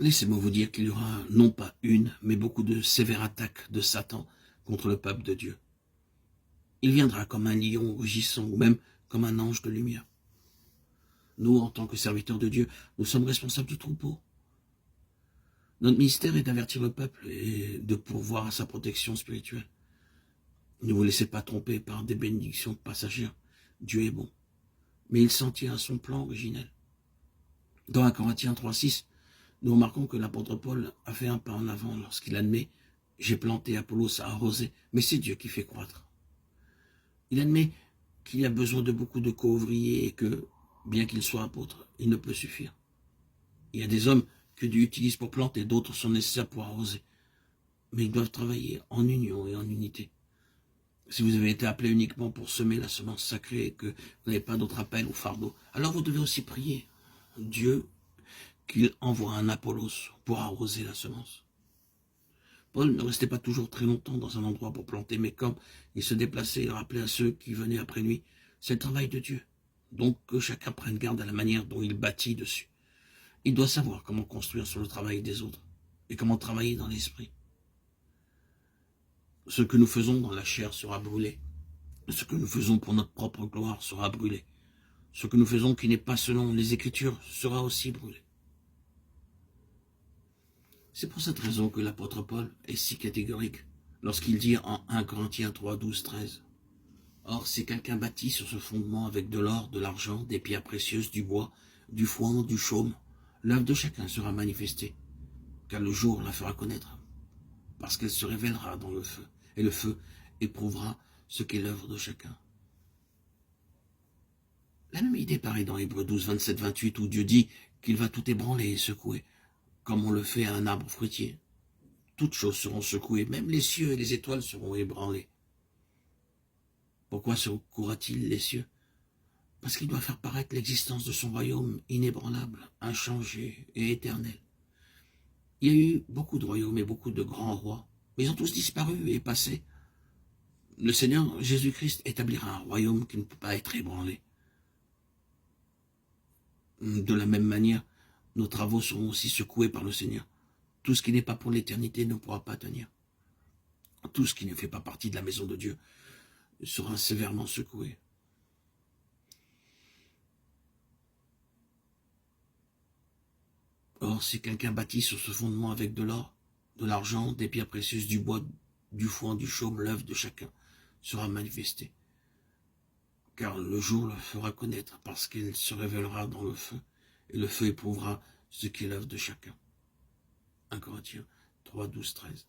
Laissez-moi vous dire qu'il y aura non pas une, mais beaucoup de sévères attaques de Satan contre le peuple de Dieu. Il viendra comme un lion rugissant ou même comme un ange de lumière. Nous, en tant que serviteurs de Dieu, nous sommes responsables du troupeau. Notre ministère est d'avertir le peuple et de pourvoir à sa protection spirituelle. Ne vous laissez pas tromper par des bénédictions passagères. Dieu est bon, mais il s'en tient à son plan originel. Dans 1 Corinthiens 3,6, nous remarquons que l'apôtre Paul a fait un pas en avant lorsqu'il admet « J'ai planté, Apollos a arrosé, mais c'est Dieu qui fait croître ». Il admet qu'il y a besoin de beaucoup de co-ouvriers et que, bien qu'il soit apôtre, il ne peut suffire. Il y a des hommes que Dieu utilise pour planter, d'autres sont nécessaires pour arroser. Mais ils doivent travailler en union et en unité. Si vous avez été appelé uniquement pour semer la semence sacrée et que vous n'avez pas d'autre appel ou fardeau, alors vous devez aussi prier Dieu qu'il envoie un Apollos pour arroser la semence. Paul ne restait pas toujours très longtemps dans un endroit pour planter, mais quand il se déplaçait, il rappelait à ceux qui venaient après lui, c'est le travail de Dieu. Donc que chacun prenne garde à la manière dont il bâtit dessus. Il doit savoir comment construire sur le travail des autres et comment travailler dans l'esprit. Ce que nous faisons dans la chair sera brûlé. Ce que nous faisons pour notre propre gloire sera brûlé. Ce que nous faisons qui n'est pas selon les Écritures sera aussi brûlé. C'est pour cette raison que l'apôtre Paul est si catégorique lorsqu'il dit en 1 Corinthiens 3, 12, 13 « Or, si quelqu'un bâtit sur ce fondement avec de l'or, de l'argent, des pierres précieuses, du bois, du foin, du chaume, l'œuvre de chacun sera manifestée, car le jour la fera connaître, parce qu'elle se révélera dans le feu, et le feu éprouvera ce qu'est l'œuvre de chacun. » La même idée paraît dans Hébreux 12, 27, 28, où Dieu dit qu'il va tout ébranler et secouer, comme on le fait à un arbre fruitier. Toutes choses seront secouées, même les cieux et les étoiles seront ébranlés. Pourquoi secouera-t-il les cieux? Parce qu'il doit faire paraître l'existence de son royaume inébranlable, inchangé et éternel. Il y a eu beaucoup de royaumes et beaucoup de grands rois, mais ils ont tous disparu et passé. Le Seigneur Jésus-Christ établira un royaume qui ne peut pas être ébranlé. De la même manière, nos travaux seront aussi secoués par le Seigneur. Tout ce qui n'est pas pour l'éternité ne pourra pas tenir. Tout ce qui ne fait pas partie de la maison de Dieu sera sévèrement secoué. Or, si quelqu'un bâtit sur ce fondement avec de l'or, de l'argent, des pierres précieuses, du bois, du foin, du chaume, l'œuvre de chacun sera manifestée. Car le jour le fera connaître, parce qu'il se révélera dans le feu, et le feu éprouvera ce qu'est l'œuvre de chacun. 1 Corinthiens 3, 12, 13.